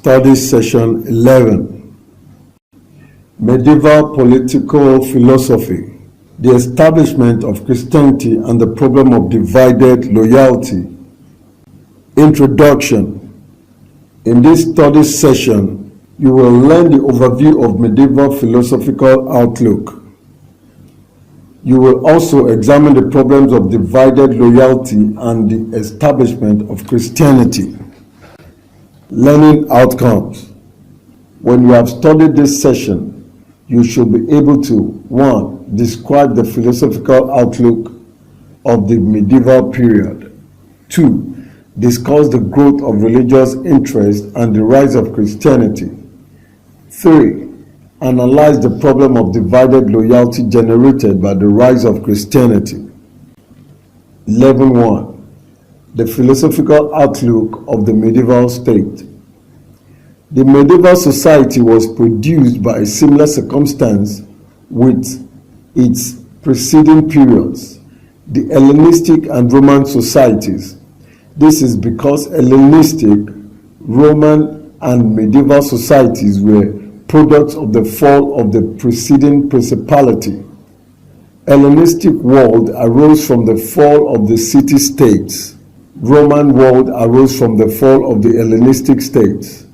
Study Session 11. Medieval Political Philosophy, the Establishment of Christianity and the Problem of Divided Loyalty. Introduction. In this study session, you will learn the overview of medieval philosophical outlook. You will also examine the problems of divided loyalty and the establishment of Christianity. Learning outcomes. When you have studied this session, you should be able to 1. Describe the philosophical outlook of the medieval period. 2. Discuss the growth of religious interest and the rise of Christianity. 3. Analyze the problem of divided loyalty generated by the rise of Christianity. 11.1. The philosophical outlook of the medieval state. The medieval society was produced by a similar circumstance with its preceding periods, the Hellenistic and Roman societies. This is because Hellenistic, Roman, and medieval societies were products of the fall of the preceding principality. Hellenistic world arose from the fall of the city-states. Roman world arose from the fall of the Hellenistic states,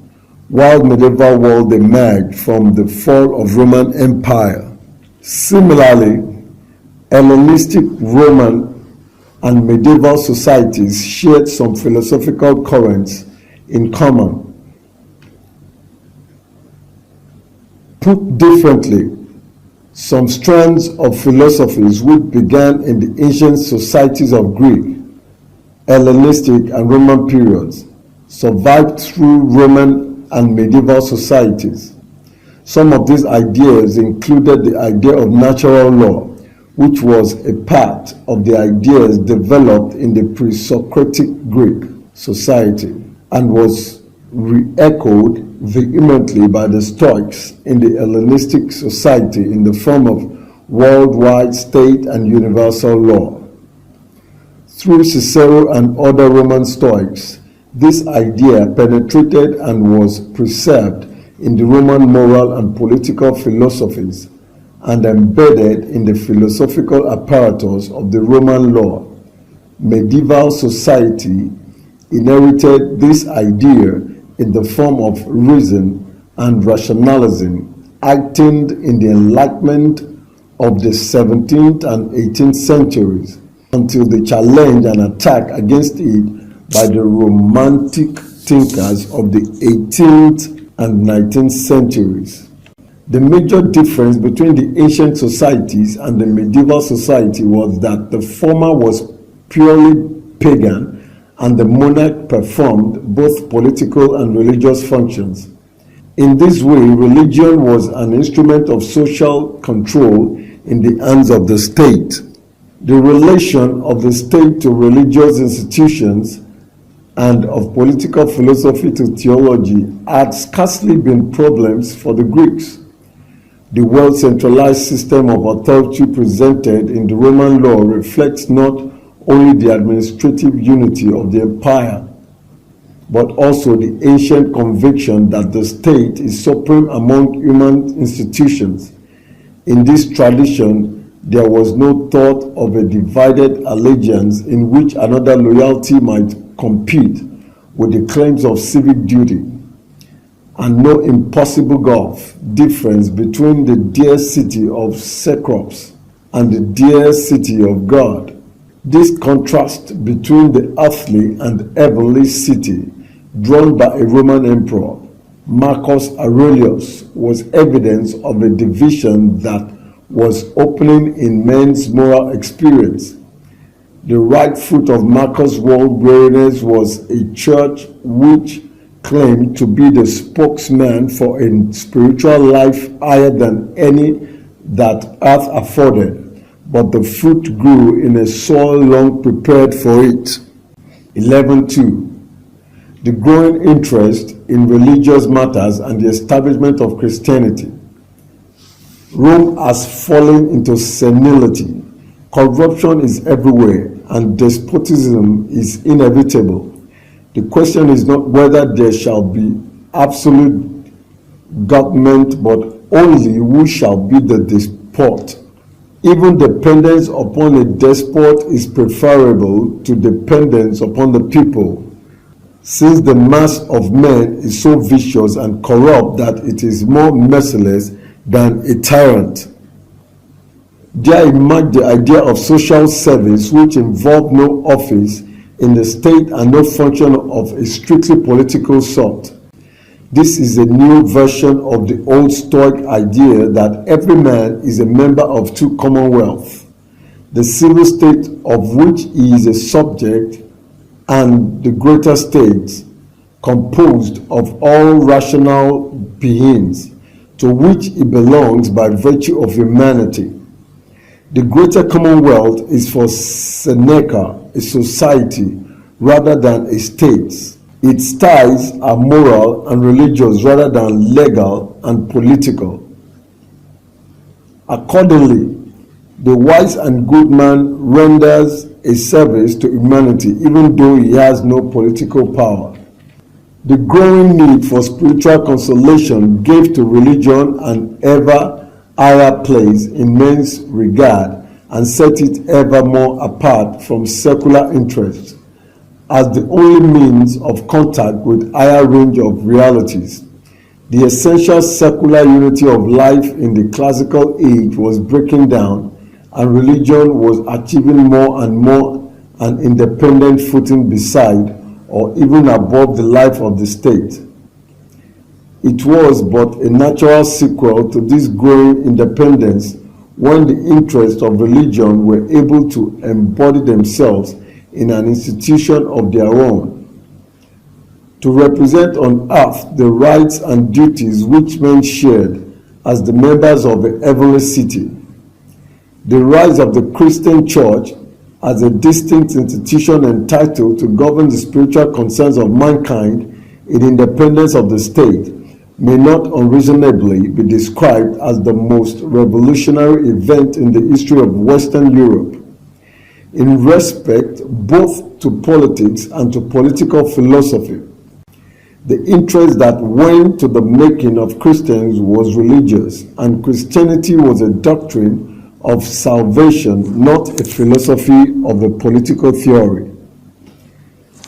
while medieval world emerged from the fall of Roman Empire. Similarly, Hellenistic, Roman, and medieval societies shared some philosophical currents in common. Put differently, some strands of philosophies which began in the ancient societies of Greek, Hellenistic, and Roman periods survived through Roman and medieval societies. Some of these ideas included the idea of natural law, which was a part of the ideas developed in the pre-Socratic Greek society and was re-echoed vehemently by the Stoics in the Hellenistic society in the form of worldwide state and universal law. Through Cicero and other Roman Stoics, this idea penetrated and was preserved in the Roman moral and political philosophies and embedded in the philosophical apparatus of the Roman law. Medieval society inherited this idea in the form of reason and rationalism, heightened in the Enlightenment of the 17th and 18th centuries, until the challenge and attack against it by the Romantic thinkers of the 18th and 19th centuries. The major difference between the ancient societies and the medieval society was that the former was purely pagan and the monarch performed both political and religious functions. In this way, religion was an instrument of social control in the hands of the state. The relation of the state to religious institutions and of political philosophy to theology had scarcely been problems for the Greeks. The well-centralized system of authority presented in the Roman law reflects not only the administrative unity of the empire, but also the ancient conviction that the state is supreme among human institutions. In this tradition, there was no thought of a divided allegiance in which another loyalty might compete with the claims of civic duty, and no impossible gulf difference between the dear city of Cecrops and the dear city of God. This contrast between the earthly and heavenly city, drawn by a Roman emperor, Marcus Aurelius, was evidence of a division that was opening in men's moral experience. The right foot of Marcus' world-weariness was a church which claimed to be the spokesman for a spiritual life higher than any that earth afforded, but the fruit grew in a soil long prepared for it. 11.2. The growing interest in religious matters and the establishment of Christianity. Rome has fallen into senility. Corruption is everywhere and despotism is inevitable. The question is not whether there shall be absolute government, but only who shall be the despot. Even dependence upon a despot is preferable to dependence upon the people, since the mass of men is so vicious and corrupt that it is more merciless than a tyrant. There emerged the idea of social service, which involved no office in the state and no function of a strictly political sort. This is a new version of the old Stoic idea that every man is a member of two commonwealths, the civil state of which he is a subject, and the greater state, composed of all rational beings, to which he belongs by virtue of humanity. The greater commonwealth is for Seneca a society rather than a state. Its ties are moral and religious rather than legal and political. Accordingly, the wise and good man renders a service to humanity even though he has no political power. The growing need for spiritual consolation gave to religion an ever higher place in men's regard and set it ever more apart from secular interests as the only means of contact with higher range of realities. The essential secular unity of life in the classical age was breaking down, and religion was achieving more and more an independent footing beside or even above the life of the state. It was but a natural sequel to this growing independence when the interests of religion were able to embody themselves in an institution of their own, to represent on earth the rights and duties which men shared as the members of a heavenly city. The rise of the Christian Church as a distinct institution entitled to govern the spiritual concerns of mankind in independence of the state may not unreasonably be described as the most revolutionary event in the history of Western Europe. In respect both to politics and to political philosophy, the interest that went to the making of Christians was religious, and Christianity was a doctrine of salvation, not a philosophy of a political theory.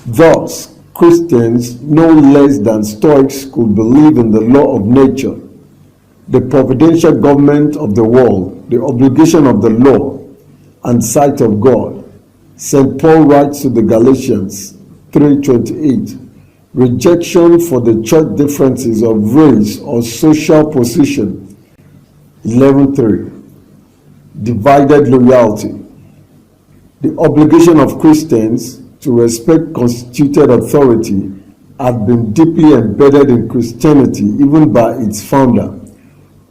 Thus, Christians, no less than Stoics, could believe in the law of nature, the providential government of the world, the obligation of the law, and sight of God. St. Paul writes to the Galatians 3:28, rejection for the church differences of race or social position. 11:3, divided loyalty. The obligation of Christians to respect constituted authority had been deeply embedded in Christianity even by its founder.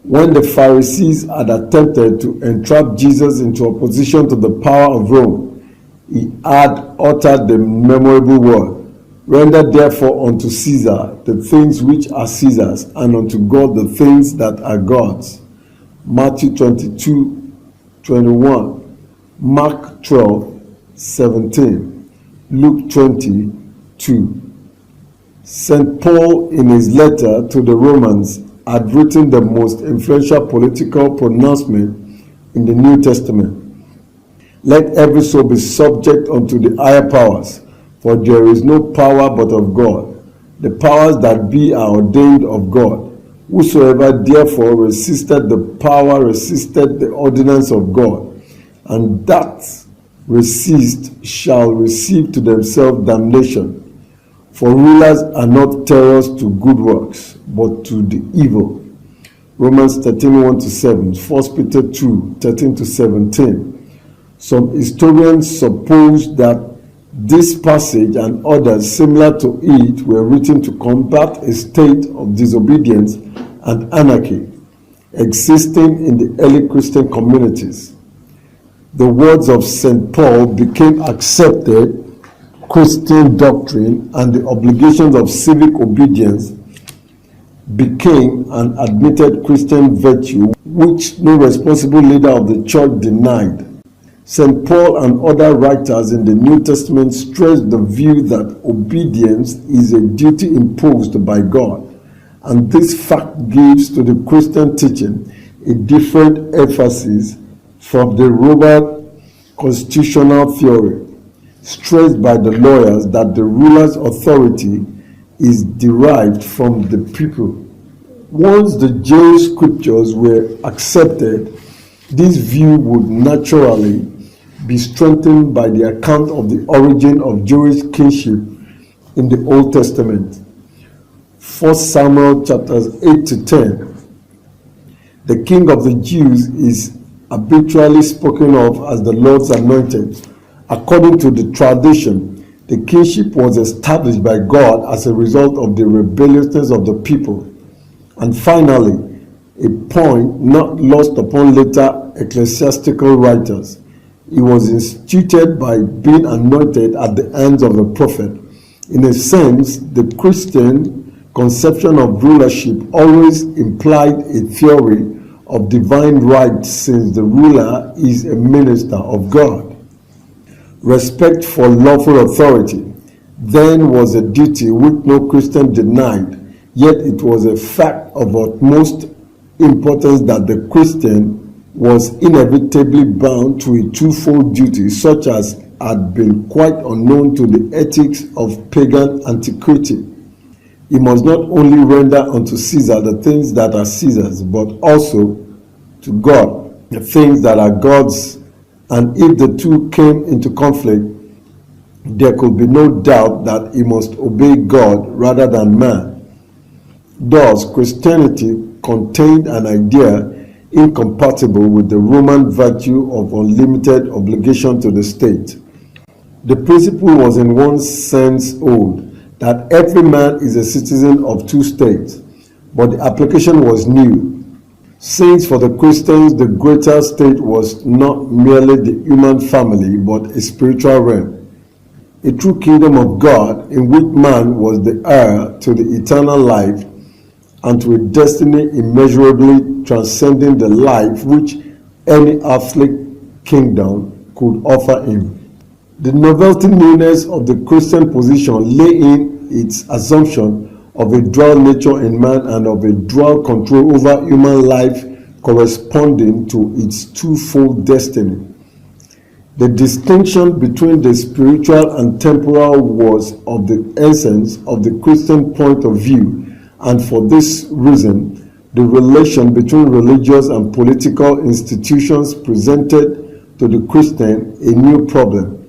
When the Pharisees had attempted to entrap Jesus into opposition to the power of Rome, he had uttered the memorable word, render therefore unto Caesar the things which are Caesar's, and unto God the things that are God's. Matthew 22:21, Mark 12:17, Luke 20:2. St. Paul, in his letter to the Romans, had written the most influential political pronouncement in the New Testament. Let every soul be subject unto the higher powers, for there is no power but of God. The powers that be are ordained of God. Whosoever therefore resisted the power resisted the ordinance of God, and that resist shall receive to themselves damnation. For rulers are not terrors to good works, but to the evil. Romans 13:1-7, 1 Peter 2:13-17. Some historians suppose that this passage and others similar to it were written to combat a state of disobedience and anarchy existing in the early Christian communities. The words of St. Paul became accepted Christian doctrine, and the obligations of civic obedience became an admitted Christian virtue which no responsible leader of the church denied. St. Paul and other writers in the New Testament stressed the view that obedience is a duty imposed by God and this fact gives to the Christian teaching a different emphasis from the Roman constitutional theory, stressed by the lawyers that the ruler's authority is derived from the people. Once the Jewish scriptures were accepted, this view would naturally be strengthened by the account of the origin of Jewish kingship in the Old Testament. 1 Samuel chapters 8 to 10. The king of the Jews is habitually spoken of as the Lord's anointed. According to the tradition, the kingship was established by God as a result of the rebelliousness of the people. And finally, a point not lost upon later ecclesiastical writers, it was instituted by being anointed at the hands of a prophet. In a sense, the Christian conception of rulership always implied a theory of divine right, since the ruler is a minister of God. Respect for lawful authority then was a duty which no Christian denied, yet it was a fact of utmost importance that the Christian was inevitably bound to a twofold duty, such as had been quite unknown to the ethics of pagan antiquity. He must not only render unto Caesar the things that are Caesar's, but also to God the things that are God's. And if the two came into conflict, there could be no doubt that he must obey God rather than man. Thus, Christianity contained an idea incompatible with the Roman virtue of unlimited obligation to the state. The principle was in one sense old, that every man is a citizen of two states, but the application was new. Since for the Christians the greater state was not merely the human family, but a spiritual realm, a true kingdom of God in which man was the heir to the eternal life and to a destiny immeasurably transcending the life which any earthly kingdom could offer him. The novelty newness of the Christian position lay in its assumption of a dual nature in man and of a dual control over human life corresponding to its twofold destiny. The distinction between the spiritual and temporal was of the essence of the Christian point of view, and for this reason, the relation between religious and political institutions presented to the Christian a new problem.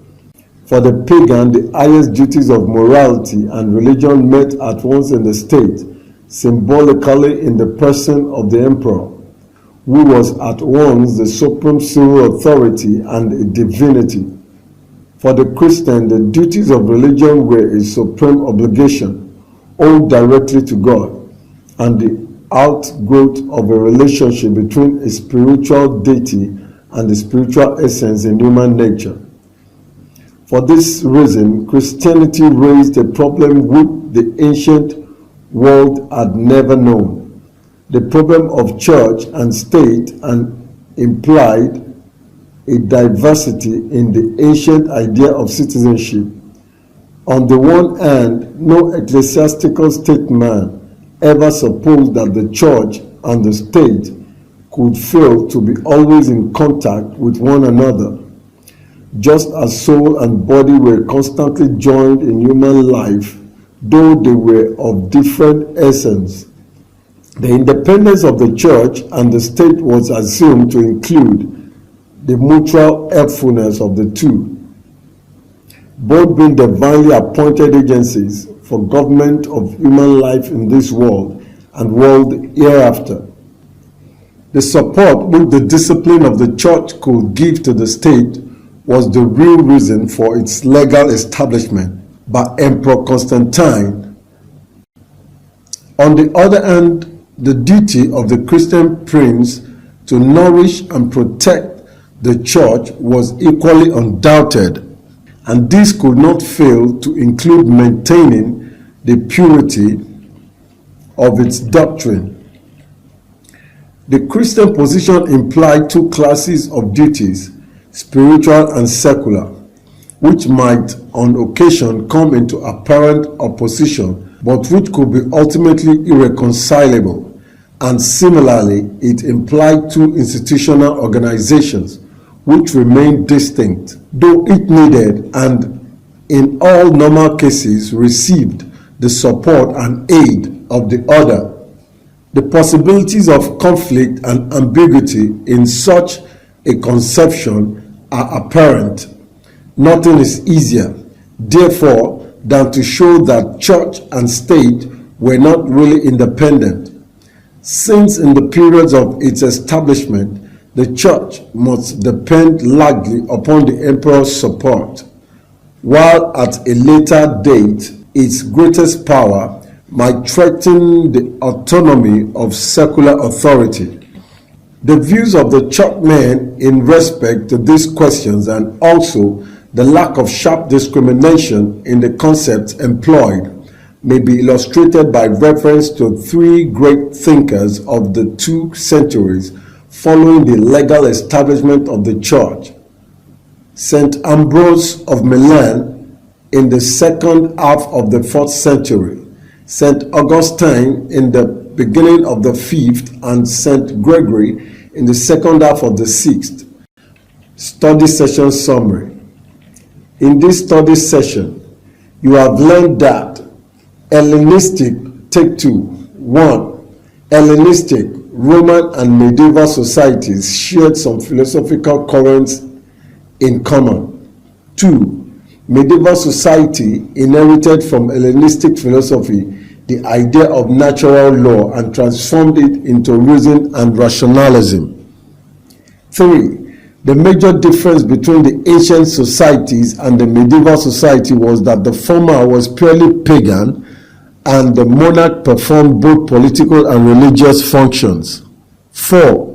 For the pagan, the highest duties of morality and religion met at once in the state, symbolically in the person of the emperor, who was at once the supreme civil authority and a divinity. For the Christian, the duties of religion were a supreme obligation, owed directly to God, and the outgrowth of a relationship between a spiritual deity and the spiritual essence in human nature. For this reason, Christianity raised a problem which the ancient world had never known, the problem of church and state, and implied a diversity in the ancient idea of citizenship. On the one hand, no ecclesiastical statesman ever supposed that the church and the state could fail to be always in contact with one another. Just as soul and body were constantly joined in human life, though they were of different essence, the independence of the church and the state was assumed to include the mutual helpfulness of the two, both being divinely appointed agencies for government of human life in this world and world hereafter. The support which the discipline of the church could give to the state was the real reason for its legal establishment by Emperor Constantine. On the other hand, the duty of the Christian prince to nourish and protect the church was equally undoubted, and this could not fail to include maintaining the purity of its doctrine. The Christian position implied two classes of duties, spiritual and secular, which might on occasion come into apparent opposition, but which could be ultimately irreconcilable. And similarly, it implied two institutional organizations which remained distinct, though it needed and in all normal cases received the support and aid of the other. The possibilities of conflict and ambiguity in such a conception are apparent. Nothing is easier, therefore, than to show that church and state were not really independent. Since in the periods of its establishment, the church must depend largely upon the emperor's support, while at a later date its greatest power might threaten the autonomy of secular authority. The views of the churchmen in respect to these questions and also the lack of sharp discrimination in the concepts employed may be illustrated by reference to three great thinkers of the 2 centuries following the legal establishment of the church. St. Ambrose of Milan in the second half of the 4th century, St. Augustine in the beginning of the 5th, and St. Gregory in the second half of the 6th. Study session summary. In this study session, you have learned that Hellenistic, take 2. 1. Hellenistic, Roman and medieval societies shared some philosophical currents in common. 2. Medieval society inherited from Hellenistic philosophy the idea of natural law and transformed it into reason and rationalism. 3. The major difference between the ancient societies and the medieval society was that the former was purely pagan and the monarch performed both political and religious functions. 4.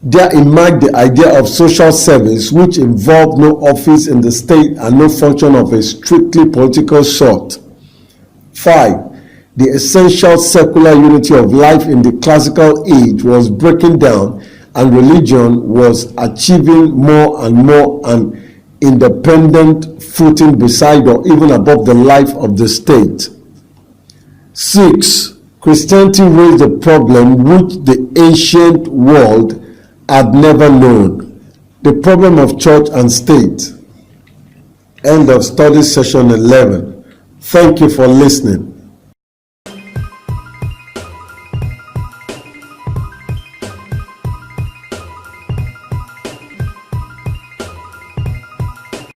There emerged the idea of social service, which involved no office in the state and no function of a strictly political sort. 5. The essential secular unity of life in the classical age was breaking down, and religion was achieving more and more an independent footing beside or even above the life of the state. 6. Christianity raised a problem which the ancient world had never known, the problem of church and state. End of study session 11. Thank you for listening.